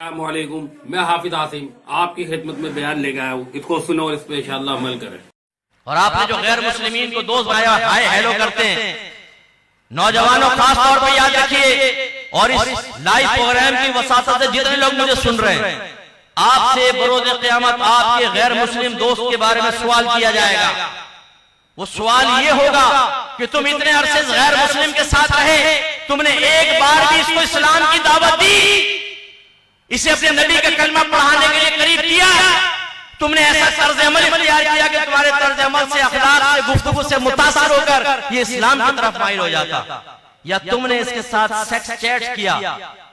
अस्सलामुअलैकुम, मैं हाफिज आसिम आपकी खिदमत में बयान लेकर आया हूँ। इसको सुनो और इस पर इंशाअल्लाह अमल करें। और आपने जो गैर मुस्लिमीन को दोस्त बनाया, हाय हेलो करते हैं, नौजवानों खास तौर पर याद रखिए। और इस लाइव प्रोग्राम की वसातत से जितने लोग मुझे सुन रहे हैं, आपसे बरोज़ क़यामत आपके गैर मुस्लिम दोस्त के बारे में सवाल किया जाएगा। वो सवाल ये होगा कि तुम इतने अरसे गैर मुस्लिम के साथ रहे, तुमने एक बार भी इसको इस्लाम की दावत दी, इसे अपने नबी का कलमा पढ़ाने के लिए करीब किया, तुमने ऐसा तर्ज अमल इख्तियार किया कि तुम्हारे तर्ज अमल से, अखलाक से, गुफ्तगू से मुतासर होकर ये इस्लाम की तरफ माइल हो जाता, या तुमने इसके साथ सेक्स चैट किया,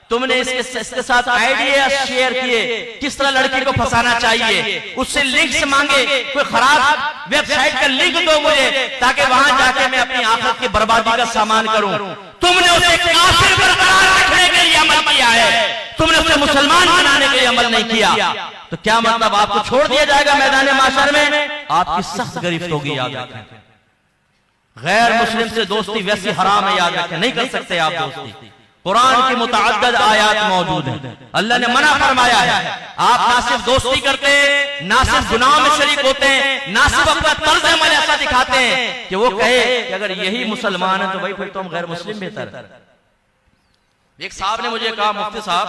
तुमने इसके साथ आइडिया शेयर किए किस तरह लड़की को फंसाना चाहिए, उससे लिंक्स मांगे, कोई खराब वेबसाइट का लिंक दो मुझे ताकि वहां जाके मैं अपनी आखिरत की बर्बादी का सामान करूं। तुमने उसे काफिर बरकरार रखने के लिए अमल किया है, तुमने उसे मुसलमान बनाने के लिए अमल नहीं किया। तो क्या मतलब आपको छोड़ दिया जाएगा मैदान माशर में? आपकी सख्त गिरफ्त होगी, याद रखें। गैर मुस्लिम से दोस्ती वैसी हराम है, याद रखें, नहीं कर सकते आप दोस्ती। कुरान की मुतअद्दिद आयात मौजूद है, अल्लाह ने मना फरमाया है। आप ना सिर्फ दोस्ती करते हैं, ना सिर्फ गुनाह में शरीक होते हैं, ना सिर्फ अपना तर्ज अमल ऐसा दिखाते हैं कि वो कहे कि अगर यही मुसलमान है तो भाई फिर तो हम गैर मुस्लिम बेहतर है। एक साहब ने मुझे कहा, मुफ्ती साहब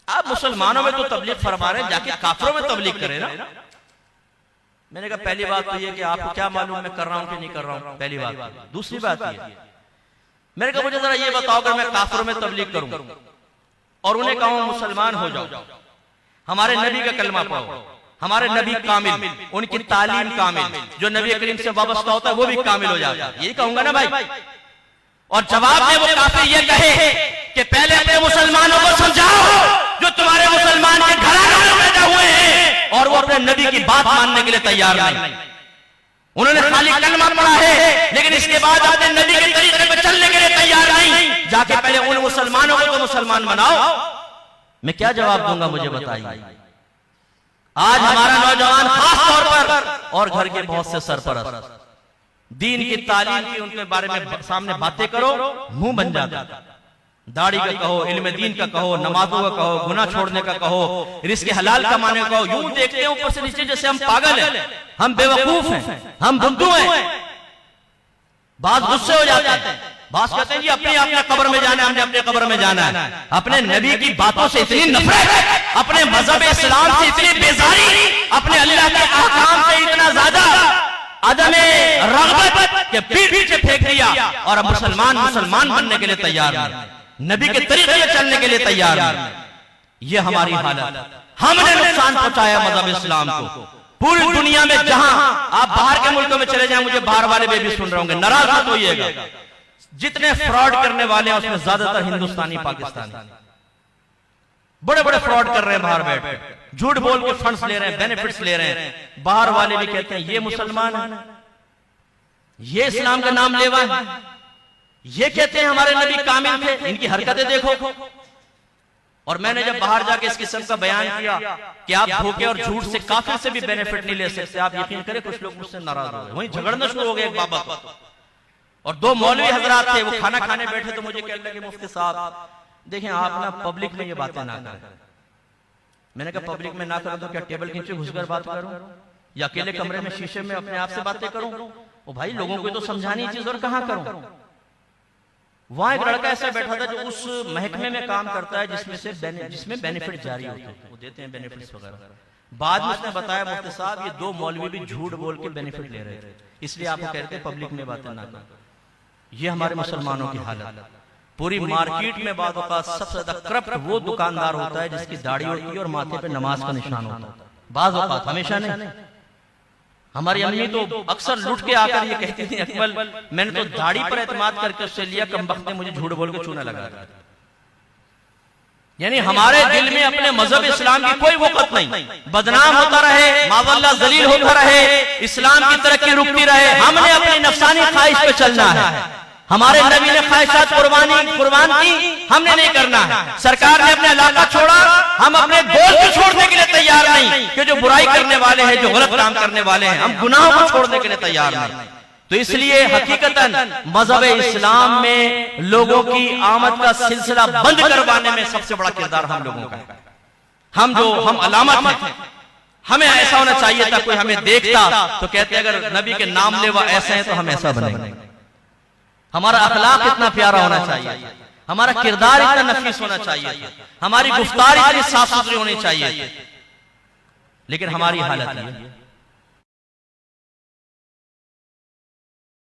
आप मुसलमानों में तो तबलीग फरमा रहे हैं, जाके काफिरों में तबलीग करें ना। मैंने कहा पहली बात तो ये कि आपको क्या मालूम मैं कर रहा हूं कि नहीं कर रहा हूं, पहली बात। दूसरी बात ये, मैंने कहा मुझे जरा ये बताओ अगर मैं काफिरों में तबलीग करूं और उन्हें कहूं मुसलमान हो जाओ, हमारे नबी का कलमा पढ़ो, हमारे नबी कामिल, उनकी तालीम कामिल, जो नबी करीम से वाबस्ता होता है वो भी कामिल हो जाता है, यही कहूंगा ना भाई। और जवाब में वो काफिर ये कहे कि पहले अपने मुसलमानों को समझाओ जो तुम्हारे मुसलमान के घराने में पैदा हुए हैं और वो अपने नबी की बात मानने के लिए तैयार नहीं। उन्होंने खाली कलमा पढ़ा है लेकिन इसके बाद अपने नबी के तरीके पर चलने के लिए तैयार नहीं। जाके पहले उन मुसलमानों को तो मुसलमान बनाओ। मैं क्या जवाब दूंगा, मुझे बताइए। आज हमारा नौजवान खास तौर पर और घर के बहुत से सरपरस्त दीन की तालीम की उनके बारे में सामने बातें करो, मुंह बन जाता। दाढ़ी का कहो, इल्म दीन का कहो, नमाजों का कहो, गुनाह छोड़ने का कहो, रिज़्क़ हलाल कमाने का कहो, यूं देखते हैं ऊपर से नीचे जैसे हम पागल हैं, हम बेवकूफ हैं, हम बुद्धू हैं। बात गुस्से हो जाते हैं, बात कहते हैं जी अपने कब्र में जाना है, हमने अपने कब्र में जाना है। अपने नबी की बातों से इतनी नफरत, अपने मजहब इस्लाम से इतनी बेजारी, अपने अल्लाह के अहकाम से इतना ज्यादा अदम रग़बत के पीछे फेंक दिया और अब मुसलमान बनने के लिए तैयार नहीं, नबी के तरीके से चलने के लिए तैयार नहीं। ये हमारी हालत, हमने नुकसान पहुंचाया मजहब इस्लाम को। पूरी दुनिया में जहां आप बाहर के मुल्कों में चले जाएं, मुझे बाहर वाले भी सुन रहे होंगे, नाराज मत होइएगा, जितने फ्रॉड करने वाले हैं उसमें ज्यादातर हिंदुस्तानी पाकिस्तानी बड़े बड़े फ्रॉड कर रहे हैं, बाहर बैठ झूठ बोल के फंड्स ले रहे हैं, बेनिफिट्स ले रहे हैं। बाहर वाले भी कहते हैं ये मुसलमान है, ये इस्लाम का नाम लेवा है, ये कहते हैं हमारे नबी कामिल थे, इनकी हरकतें देखो। और मैंने जब बाहर जाके इस किस्म का बयान किया कि आप धोखे और झूठ से काफिर से भी बेनिफिट नहीं ले सकते, आप यकीन करें कुछ लोग मुझसे नाराज हो गए, वहीं झगड़ना शुरू हो गए एक बाबा को। और दो मौलवी हजरात थे, वो खाना खाने बैठे तो मुझे कहने लगे मुफ्ती साहब देखें आप ना पब्लिक में ये बातें ना करें। मैंने कहा पब्लिक में ना करूं तो क्या टेबल के नीचे घुसकर बात करूं या अकेले कमरे में शीशे में अपने आप से बातें करूं? ओ भाई लोगों को तो समझानी चीज और कहां करूं। वहां एक लड़का ऐसा बैठा था जो उस महकमे में काम करता है जिसमें बेनिफिट जारी होते हैं, वो देते हैं बेनिफिट्स वगैरह। बाद में उसने बताया मुफ्ती साहब ये दो मौलवी भी झूठ बोल के बेनिफिट ले रहे थे, इसलिए आपको कहते हैं पब्लिक में बातें ना करें। ये हमारे मुसलमानों की हालत। पूरी मार्केट में बाद औक़ात सबसे ज्यादा करप्ट वो दुकानदार होता है जिसकी दाढ़ी होती है और माथे पे नमाज का निशान होता है, बाज़ औक़ात, हमेशा नहीं। हमारी अम्मी तो अक्सर लुट के आकर ये कहती थी अकमल मैंने तो दाढ़ी पर एतमाद करके उससे लिया, कमबख्त ने मुझे झूठ बोल के चूना लगा। यानी हमारे दिल में अपने मजहब इस्लाम की कोई वक़्त नहीं, बदनाम होता रहे, मावल्ला जलील होता रहे, इस्लाम की तरक्की रुकती रहे, हमने अपनी नफसानी ख्वाहिश पे चलना है। हमारे नबी ने ख्वाहिशात कुर्बान की, हमने नहीं करना है। सरकार ने अपना इलाका छोड़ा, हम अपने गोल को छोड़ने के लिए तैयार नहीं, कि जो बुराई करने वाले हैं, जो गलत काम करने वाले हैं, हम गुनाहों को छोड़ने के लिए तैयार नहीं। तो इसलिए हकीकतन मजहब इस्लाम में लोगों की आमद का सिलसिला बंद करवाने में सबसे बड़ा किरदार हम लोगों का है। हम अलामत हैं। हमें ऐसा होना चाहिए था, कोई हमें देखता तो कहते अगर नबी के नाम लेवा ऐसे हैं तो हम ऐसा बनेंगे। हमारा अखलाक इतना प्यारा होना चाहिए, हमारा किरदार इतना नफीस होना चाहिए, हमारी गुफ्तार इतनी साफ सुथरी होनी चाहिए। लेकिन हमारी हालत ये